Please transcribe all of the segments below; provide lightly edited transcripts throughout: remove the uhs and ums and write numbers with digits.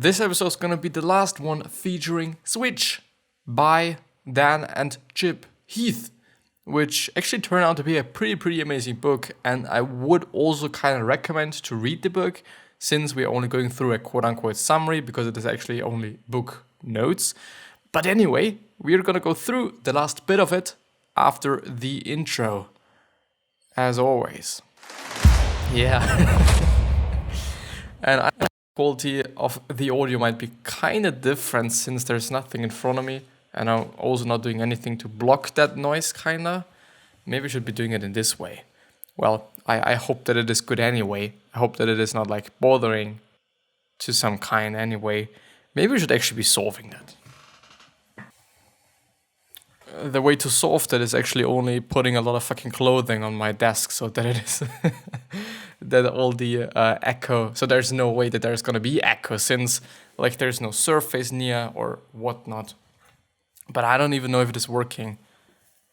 This episode is gonna be the last one featuring Switch by Dan and Chip Heath, which actually turned out to be a pretty amazing book, and I would also kind of recommend to read the book since we're only going through a quote-unquote summary because it is actually only book notes. But anyway, we're gonna go through the last bit of it after the intro, as always. Yeah. And the quality of the audio might be kind of different since there's nothing in front of me, and I'm also not doing anything to block that noise, kinda. Maybe I should be doing it in this way. Well, I hope that it is good anyway. I hope that it is not like bothering to some kind anyway. Maybe we should actually be solving that. The way to solve that is actually only putting a lot of fucking clothing on my desk so that it is that all the echo, so there's no way that there's gonna be echo since like there's no surface near or whatnot. But I don't even know if it is working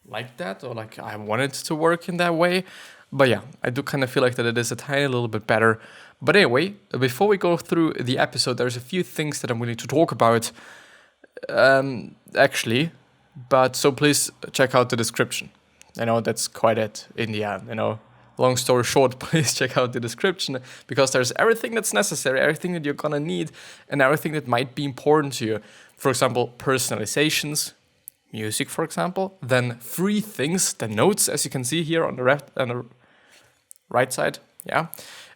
like that or like I want it to work in that way. But yeah, I do kind of feel like that it is a tiny little bit better. But anyway, before we go through the episode, there's a few things that I'm willing to talk about actually. But so please check out the description. That's quite it in the end, Long story short, please check out the description because there's everything that's necessary, everything that you're gonna need, and everything that might be important to you. For example, personalizations, music, for example, then free things, the notes, as you can see here on the right side, yeah,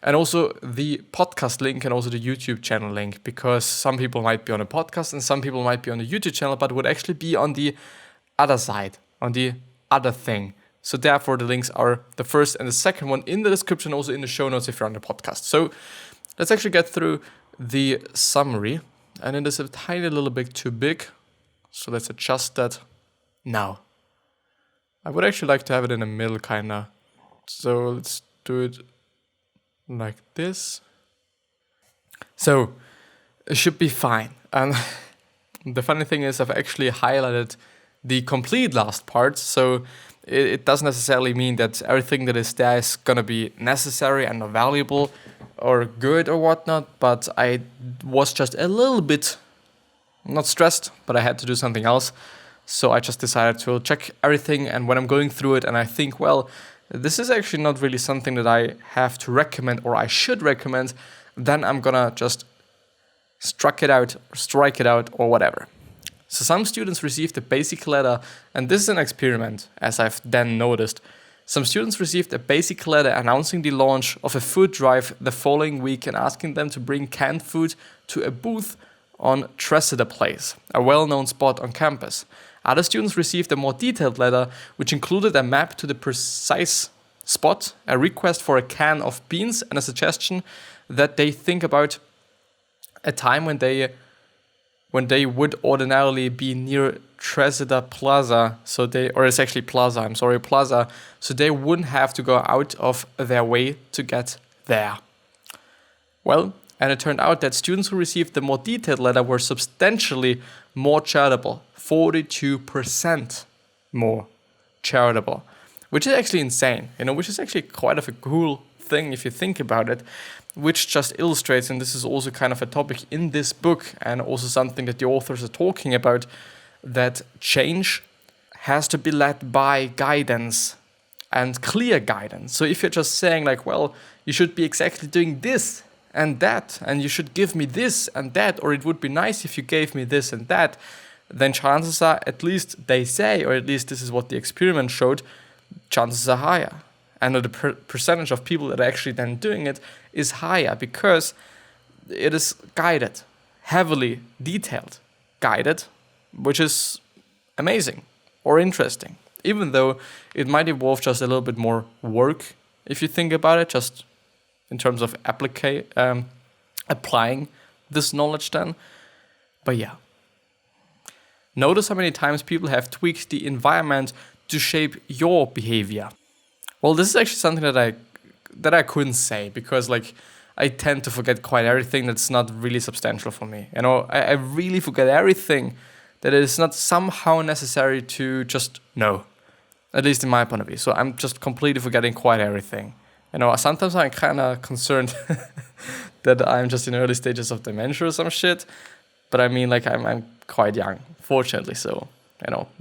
and also the podcast link and also the YouTube channel link, because some people might be on a podcast and some people might be on the YouTube channel, but would actually be on the other side, on the other thing. So therefore, the links are the first and the second one in the description, also in the show notes if you're on the podcast. So let's actually get through the summary. And it is a tiny little bit too big. So let's adjust that now. I would actually like to have it in the middle, kinda. So let's do it like this. So it should be fine. And the funny thing is I've actually highlighted the complete last part. So it doesn't necessarily mean that everything that is there is gonna be necessary and valuable or good or whatnot, but I was just a little bit not stressed, but I had to do something else. So I just decided to check everything, and when I'm going through it and I think, well, this is actually not really something that I have to recommend or I should recommend, then I'm gonna just strike it out or whatever. So some students received a basic letter, and this is an experiment, as I've then noticed. Some students received a basic letter announcing the launch of a food drive the following week and asking them to bring canned food to a booth on Tresidder Place, a well-known spot on campus. Other students received a more detailed letter, which included a map to the precise spot, a request for a can of beans, and a suggestion that they think about a time when they would ordinarily be near Tresidder Plaza, Plaza, so they wouldn't have to go out of their way to get there. Well, and it turned out that students who received the more detailed letter were substantially more charitable, 42% more charitable, which is actually insane, which is actually quite of a cool thing if you think about it, which just illustrates, and this is also kind of a topic in this book and also something that the authors are talking about, that change has to be led by guidance and clear guidance. So if you're just saying like, well, you should be exactly doing this and that, and you should give me this and that, or it would be nice if you gave me this and that, then chances are, at least they say, or at least this is what the experiment showed, chances are higher. And the percentage of people that are actually then doing it is higher because it is guided, heavily detailed, guided, which is amazing or interesting, even though it might involve just a little bit more work if you think about it, just in terms of applying this knowledge then. But yeah. Notice how many times people have tweaked the environment to shape your behavior. Well, this is actually something that I couldn't say because I tend to forget quite everything that's not really substantial for me. I really forget everything that is not somehow necessary to just know, at least in my point of view. So I'm just completely forgetting quite everything Sometimes I'm kind of concerned that I'm just in early stages of dementia or some shit. But I mean, like, I'm quite young, fortunately, so,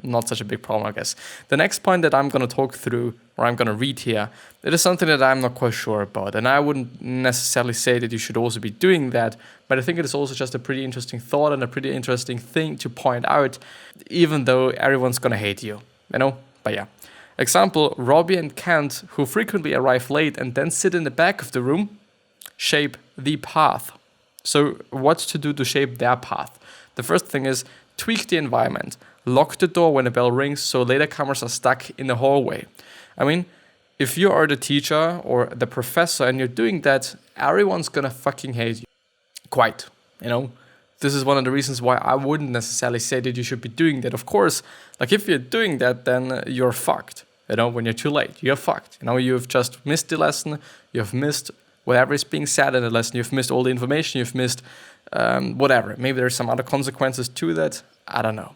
not such a big problem, I guess. The next point that I'm going to talk through, or I'm going to read here, it is something that I'm not quite sure about. And I wouldn't necessarily say that you should also be doing that, but I think it is also just a pretty interesting thought and a pretty interesting thing to point out, even though everyone's going to hate you, But yeah. Example, Robbie and Kent, who frequently arrive late and then sit in the back of the room, shape the path. So what to do to shape their path? The first thing is tweak the environment. Lock the door when the bell rings so later comers are stuck in the hallway. I mean, if you are the teacher or the professor and you're doing that, everyone's gonna fucking hate you. Quite, This is one of the reasons why I wouldn't necessarily say that you should be doing that. Of course, like if you're doing that, then you're fucked. When you're too late, you're fucked. You've just missed the lesson. You've missed whatever is being said in the lesson. You've missed all the information. You've missed whatever. Maybe there's some other consequences to that. I don't know.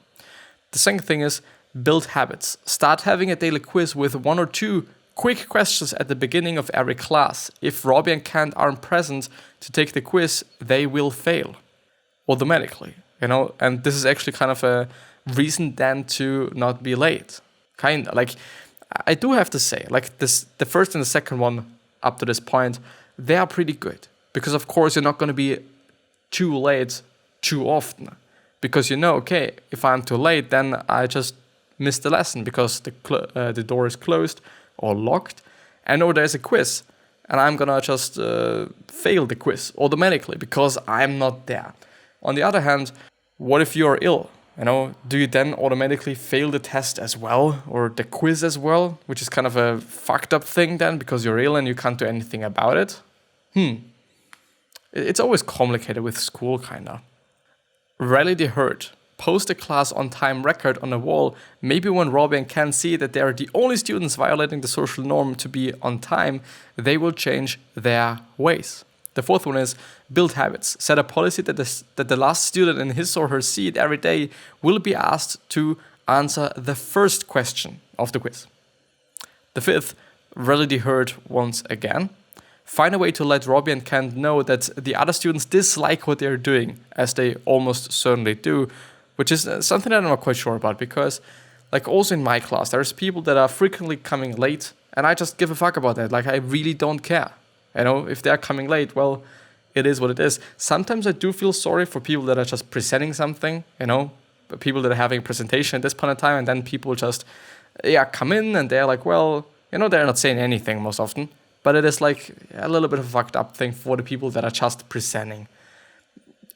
The second thing is build habits. Start having a daily quiz with 1 or 2 quick questions at the beginning of every class. If Robbie and Kent aren't present to take the quiz, they will fail automatically. And this is actually kind of a reason then to not be late. Kind of like, I do have to say, like this, the first and the second one up to this point, they are pretty good. Because of course you're not going to be too late too often. Because okay, if I'm too late, then I just missed the lesson because the door is closed or locked. And or there's a quiz. And I'm going to just fail the quiz automatically because I'm not there. On the other hand, what if you're ill? Do you then automatically fail the test as well or the quiz as well, which is kind of a fucked up thing then because you're ill and you can't do anything about it? It's always complicated with school, kind of. Rally the herd. Post a class on time record on a wall. Maybe when Robbie and Ken see that they are the only students violating the social norm to be on time, they will change their ways. The fourth one is build habits. Set a policy that the last student in his or her seat every day will be asked to answer the first question of the quiz. The fifth, rally the herd once again. Find a way to let Robbie and Kent know that the other students dislike what they're doing, as they almost certainly do, which is something that I'm not quite sure about because, like also in my class, there's people that are frequently coming late and I just give a fuck about that. Like I really don't care. If they're coming late, well, it is what it is. Sometimes I do feel sorry for people that are just presenting something, people that are having a presentation at this point in time, and then people just, come in and they're like, well, they're not saying anything most often, but it is like a little bit of a fucked up thing for the people that are just presenting.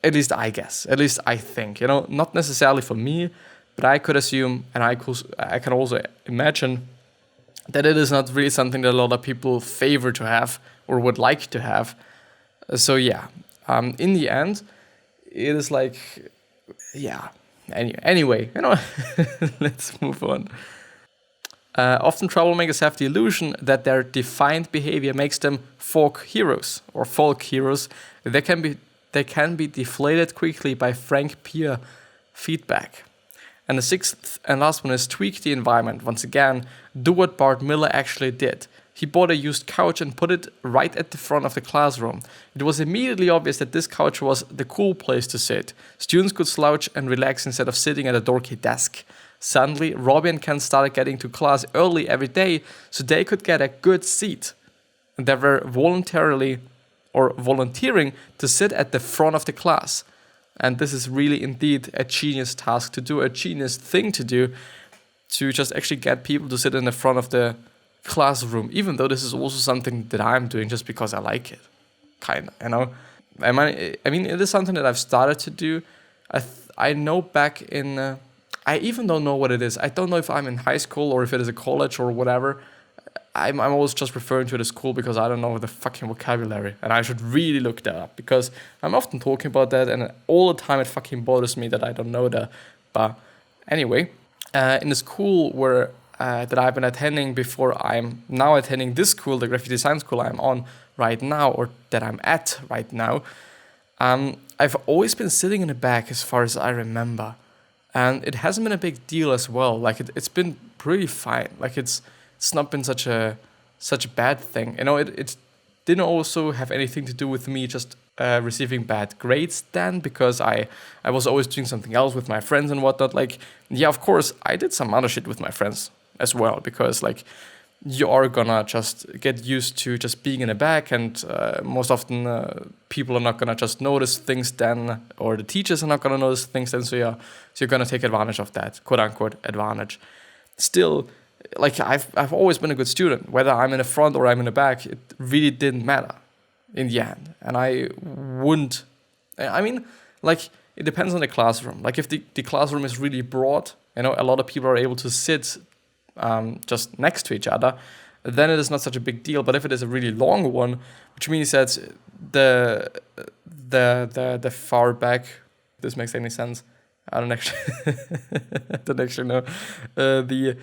At least I guess, at least I think, not necessarily for me, but I could assume, and I can also imagine that it is not really something that a lot of people favor to have or would like to have. So yeah, in the end, it is like, anyway, let's move on. Often troublemakers have the illusion that their defiant behavior makes them folk heroes. They can be deflated quickly by frank peer feedback. And the sixth and last one is tweak the environment. Once again, do what Bart Miller actually did. He bought a used couch and put it right at the front of the classroom. It was immediately obvious that this couch was the cool place to sit. Students could slouch and relax instead of sitting at a dorky desk. Suddenly, Robbie and Ken started getting to class early every day so they could get a good seat. And they were volunteering to sit at the front of the class. And this is really indeed a genius task to do, a genius thing to do, to just actually get people to sit in the front of the classroom, even though this is also something that I'm doing just because I like it. Kind of, I mean, it is something that I've started to do. I know back in, I even don't know what it is. I don't know if I'm in high school or if it is a college or whatever. I'm always just referring to it as school because I don't know the fucking vocabulary. And I should really look that up because I'm often talking about that and all the time it fucking bothers me that I don't know that. But anyway, in the school where that I've been attending before I'm now attending this school, the graphic design school I'm on right now, or that I'm at right now, I've always been sitting in the back as far as I remember. And it hasn't been a big deal as well. Like it's been pretty fine. Like it's not been such a such a bad thing. It didn't also have anything to do with me just receiving bad grades then, because I was always doing something else with my friends and whatnot. Like, yeah, of course, I did some other shit with my friends as well, because like you are gonna just get used to just being in the back, and most often people are not gonna just notice things then, or the teachers are not gonna notice things then, so you're gonna take advantage of that, quote unquote advantage. Still, like I've always been a good student, whether I'm in the front or I'm in the back. It really didn't matter in the end, and I mean, like, it depends on the classroom. Like, if the classroom is really broad, a lot of people are able to sit just next to each other, then it is not such a big deal. But if it is a really long one, which means that the far back, if this makes any sense, I don't actually know. The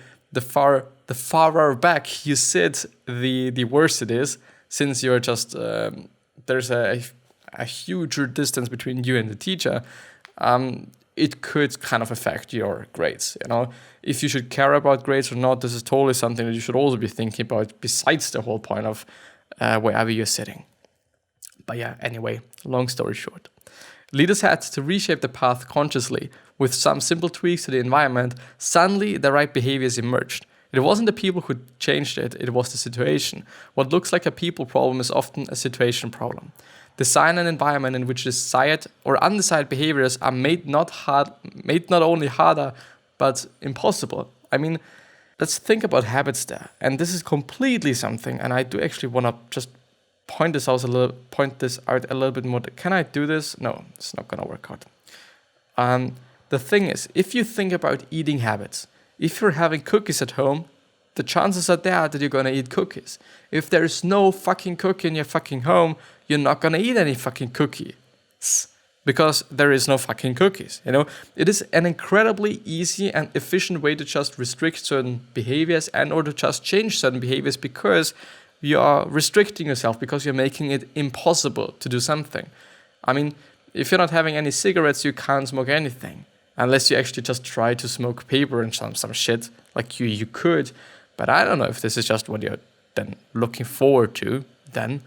farther back you sit, the worse it is, since you're just there's a huger distance between you and the teacher. It could kind of affect your grades. If you should care about grades or not, this is totally something that you should also be thinking about, besides the whole point of wherever you're sitting. But yeah, anyway, long story short, leaders had to reshape the path consciously. With some simple tweaks to the environment, suddenly the right behaviors emerged. It wasn't the people who changed it, it was the situation. What looks like a people problem is often a situation problem. Design an environment in which desired or undesired behaviors are made not only harder, but impossible. I mean, let's think about habits there. And this is completely something, and I do actually want to just point this out a little bit more. Can I do this? No, it's not going to work out. The thing is, if you think about eating habits, if you're having cookies at home, the chances are there that you're going to eat cookies. If there's no fucking cookie in your fucking home, you're not going to eat any fucking cookies, because there is no fucking cookies. It is an incredibly easy and efficient way to just restrict certain behaviors and or to just change certain behaviors, because you are restricting yourself, because you're making it impossible to do something. I mean, if you're not having any cigarettes, you can't smoke anything, unless you actually just try to smoke paper and some shit. Like you could, but I don't know if this is just what you're then looking forward to then.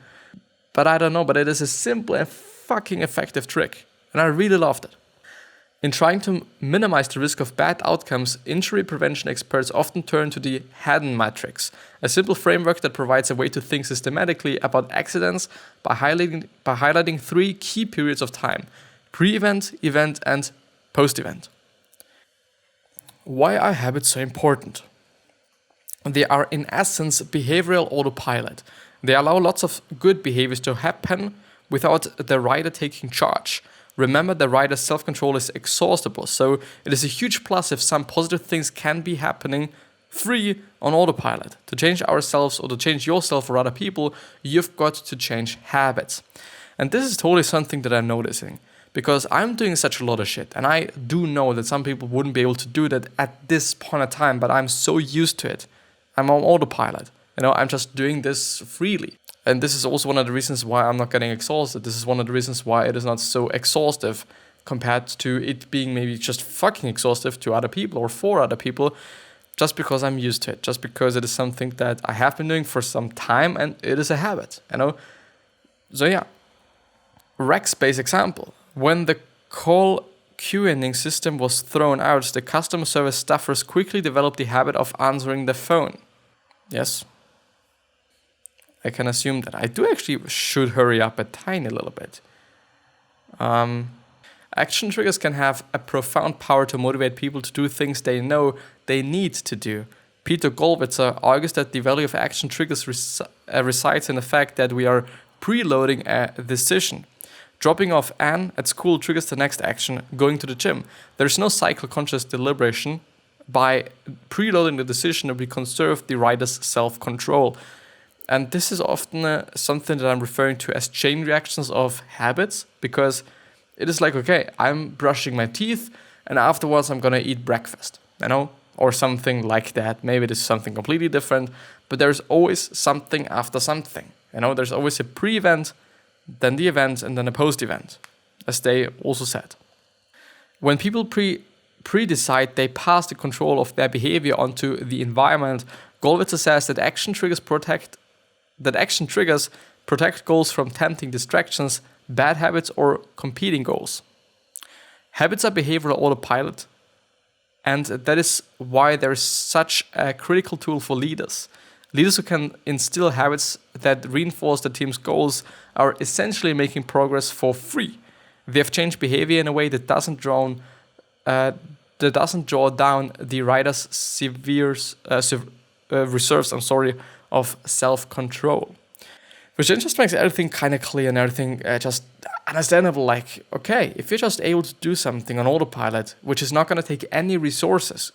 But I don't know, but it is a simple and fucking effective trick, and I really loved it. In trying to minimize the risk of bad outcomes, injury prevention experts often turn to the Haddon matrix, a simple framework that provides a way to think systematically about accidents by highlighting 3 key periods of time: pre-event, event, and post-event. Why are habits so important? They are, in essence, behavioral autopilot. They allow lots of good behaviors to happen without the rider taking charge. Remember, the rider's self-control is exhaustible, so it is a huge plus if some positive things can be happening free on autopilot. To change ourselves, or to change yourself or other people, you've got to change habits. And this is totally something that I'm noticing, because I'm doing such a lot of shit, and I do know that some people wouldn't be able to do that at this point in time, but I'm so used to it. I'm on autopilot. I'm just doing this freely. And this is also one of the reasons why I'm not getting exhausted. This is one of the reasons why it is not so exhaustive compared to it being maybe just fucking exhaustive to other people or for other people, just because I'm used to it, just because it is something that I have been doing for some time and it is a habit, So yeah, Rackspace example. When the call queuing system was thrown out, the customer service staffers quickly developed the habit of answering the phone. Yes, I can assume that. I do actually should hurry up a tiny little bit. Action triggers can have a profound power to motivate people to do things they know they need to do. Peter Gollwitzer argues that the value of action triggers resides in the fact that we are preloading a decision. Dropping off Anne at school triggers the next action, going to the gym. There's no cycle-conscious deliberation. By preloading the decision, we conserve the rider's self-control. And this is often something that I'm referring to as chain reactions of habits, because it is like, okay, I'm brushing my teeth, and afterwards I'm gonna eat breakfast, or something like that. Maybe it is something completely different, but there's always something after something. There's always a pre-event, then the event, and then a post-event, as they also said. When people pre-decide, they pass the control of their behavior onto the environment Gollwitzer says that action triggers protect goals from tempting distractions, bad habits, or competing goals. Habits are behavioral autopilot, and that is why there is such a critical tool for leaders. Leaders who can instill habits that reinforce the team's goals are essentially making progress for free. They have changed behavior in a way that doesn't draw down the rider's reserves of self-control. Which then just makes everything kind of clear and everything just understandable. Like, okay, if you're just able to do something on autopilot, which is not going to take any resources,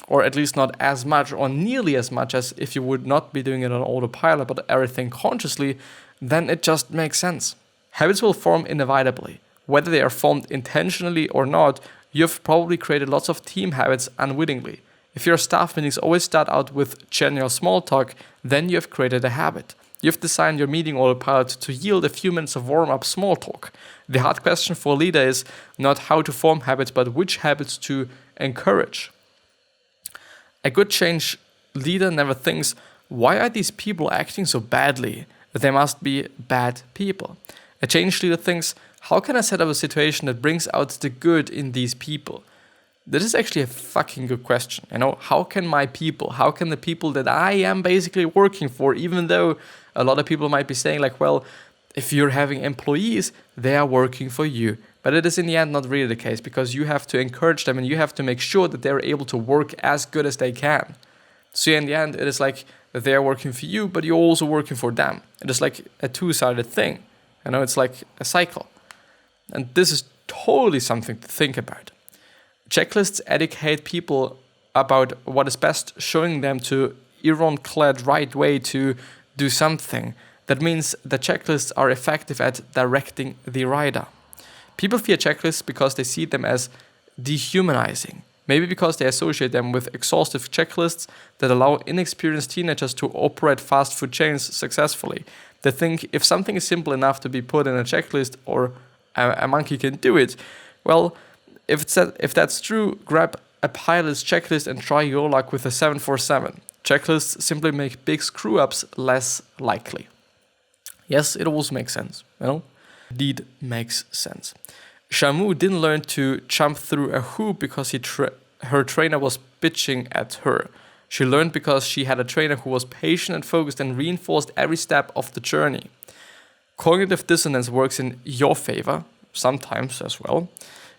or at least not as much or nearly as much as if you would not be doing it on autopilot, but everything consciously, then it just makes sense. Habits will form inevitably. Whether they are formed intentionally or not, you've probably created lots of team habits unwittingly. If your staff meetings always start out with general small talk, then you have created a habit. You've designed your meeting autopilot to yield a few minutes of warm-up small talk. The hard question for a leader is not how to form habits, but which habits to encourage. A good change leader never thinks, why are these people acting so badly? They must be bad people. A change leader thinks, how can I set up a situation that brings out the good in these people? This is actually a fucking good question. How can the people that I am basically working for, even though a lot of people might be saying like, well, if you're having employees, they are working for you. But it is in the end not really the case, because you have to encourage them and you have to make sure that they're able to work as good as they can. So in the end, it is like they're working for you, but you're also working for them. It is like a two-sided thing. It's like a cycle. And this is totally something to think about. Checklists educate people about what is best, showing them to ironclad right way to do something. That means the checklists are effective at directing the rider. People fear checklists because they see them as dehumanizing. Maybe because they associate them with exhaustive checklists that allow inexperienced teenagers to operate fast food chains successfully. They think if something is simple enough to be put in a checklist, or a monkey can do it, well, if that's true, grab a pilot's checklist and try your luck with a 747. Checklists simply make big screw-ups less likely. Yes, it also makes sense, Indeed makes sense. Shamu didn't learn to jump through a hoop because her trainer was bitching at her. She learned because she had a trainer who was patient and focused and reinforced every step of the journey. Cognitive dissonance works in your favor, sometimes as well.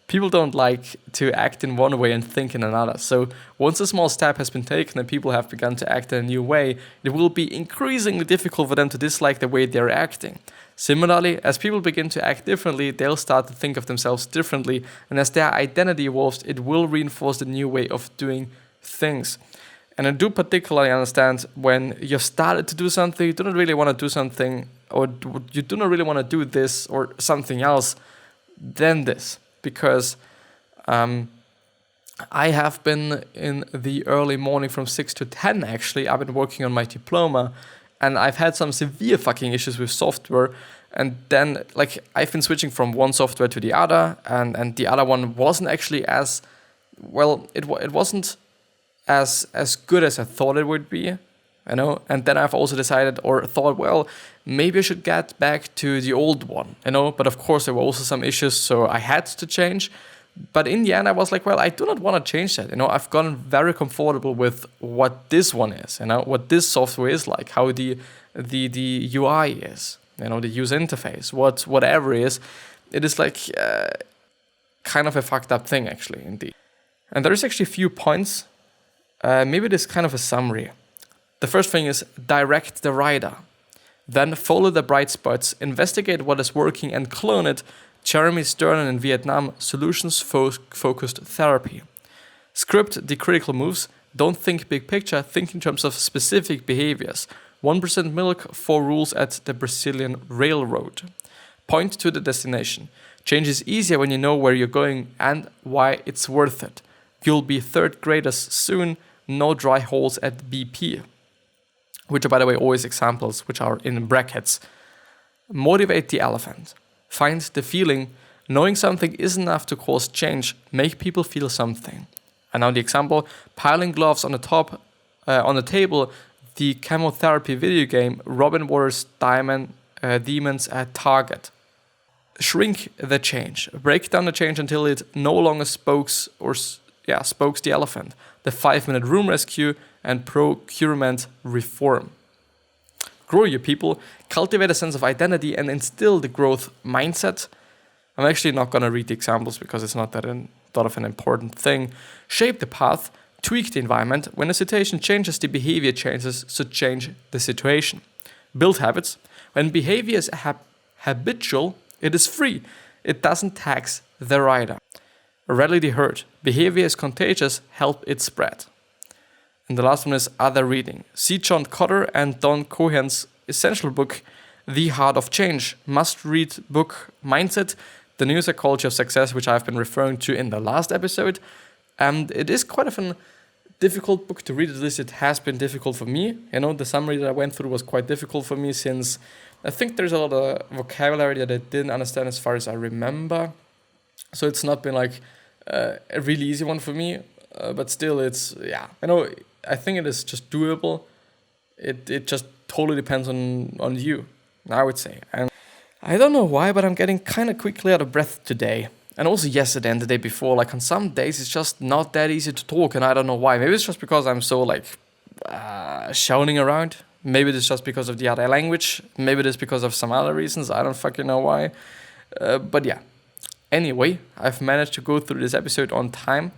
People don't like to act in one way and think in another. So once a small step has been taken and people have begun to act in a new way, it will be increasingly difficult for them to dislike the way they're acting. Similarly, as people begin to act differently, they'll start to think of themselves differently, and as their identity evolves, it will reinforce the new way of doing things. And I do particularly understand when you've started to do something, you do not really want to do something, or you do not really want to do this or something else than this. Because I have been in the early morning from 6 to 10 actually. I've been working on my diploma, and I've had some severe fucking issues with software. And then I've been switching from one software to the other, and the other one wasn't actually as well. It wasn't as good as I thought it would be, And then I've also decided or thought, well, maybe I should get back to the old one, But of course, there were also some issues, so I had to change. But in the end, I was like, well, I do not want to change that. I've gotten very comfortable with what this one is, what this software is like, how the UI is, the user interface, whatever it is. It is like kind of a fucked up thing, actually, indeed. And there is actually a few points. Maybe it is kind of a summary. The first thing is direct the rider. Then follow the bright spots, investigate what is working and clone it. Jeremy Sternan in Vietnam, solutions-focused therapy. Script the critical moves. Don't think big picture, think in terms of specific behaviors. 1% milk, 4 rules at the Brazilian railroad. Point to the destination. Change is easier when you know where you're going and why it's worth it. You'll be third graders soon. No dry holes at BP. Which are, by the way, always examples which are in brackets. Motivate the elephant. Find the feeling. Knowing something is enough to cause change. Make people feel something. And now the example, piling gloves on the top on the table the chemotherapy video game Robin Warriors Demons at Target. Shrink the change. Break down the change until it no longer spokes the elephant. The 5-minute room rescue and procurement reform. Grow your people, cultivate a sense of identity, and instill the growth mindset. I'm actually not going to read the examples because it's not that of an important thing. Shape the path, tweak the environment. When the situation changes, the behavior changes, so change the situation. Build habits. When behavior is habitual, it is free. It doesn't tax the rider. Rally the herd. Behavior is contagious. Help it spread. And the last one is other reading. See John Kotter and Don Cohen's essential book, The Heart of Change. Must-read book, Mindset, the New Psychology of Success, which I've been referring to in the last episode. And it is quite of a difficult book to read. At least it has been difficult for me. The summary that I went through was quite difficult for me since I think there's a lot of vocabulary that I didn't understand as far as I remember. So it's not been like a really easy one for me. But still, I think it is just doable. It just totally depends on you, I would say. And I don't know why, but I'm getting kind of quickly out of breath today. And also yesterday and the day before. Like on some days, it's just not that easy to talk, and I don't know why. Maybe it's just because I'm so shouting around. Maybe it's just because of the other language. Maybe it's because of some other reasons. I don't fucking know why. But yeah. Anyway, I've managed to go through this episode on time.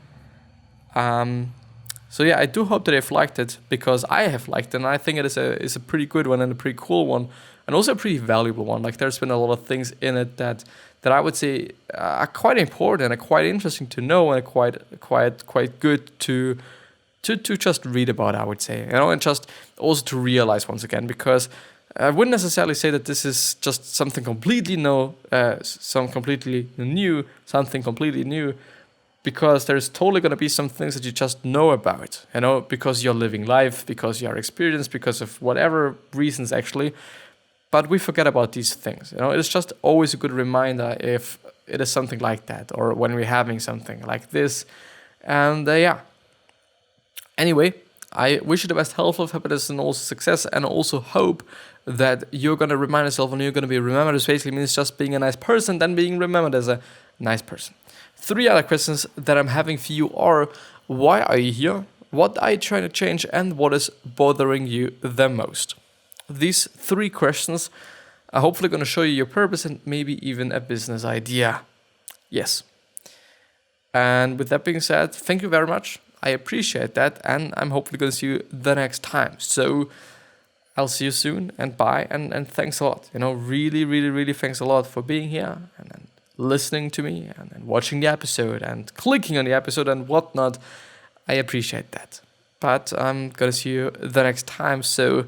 So yeah, I do hope that you've liked it, because I have liked it, and I think it is a pretty good one and a pretty cool one, and also a pretty valuable one. Like there's been a lot of things in it that I would say are quite important and quite interesting to know, and quite good to just read about, I would say, and just also to realize once again, because I wouldn't necessarily say that this is just something completely new, because there's totally going to be some things that you just know about, because you're living life, because you're experienced, because of whatever reasons actually. But we forget about these things. It's just always a good reminder if it is something like that, or when we're having something like this. And yeah. Anyway, I wish you the best health, happiness, and also success, and also hope that you're going to remind yourself, and you're going to be remembered. This basically means just being a nice person, then being remembered as a nice person. 3 other questions that I'm having for you are: why are you here? What are you trying to change? And what is bothering you the most? These 3 questions are hopefully going to show you your purpose and maybe even a business idea. Yes. And with that being said, thank you very much. I appreciate that, and I'm hopefully going to see you the next time. So I'll see you soon, and bye, and thanks a lot. Really, really, really thanks a lot for being here and listening to me and watching the episode and clicking on the episode and whatnot. I appreciate that. But I'm going to see you the next time. So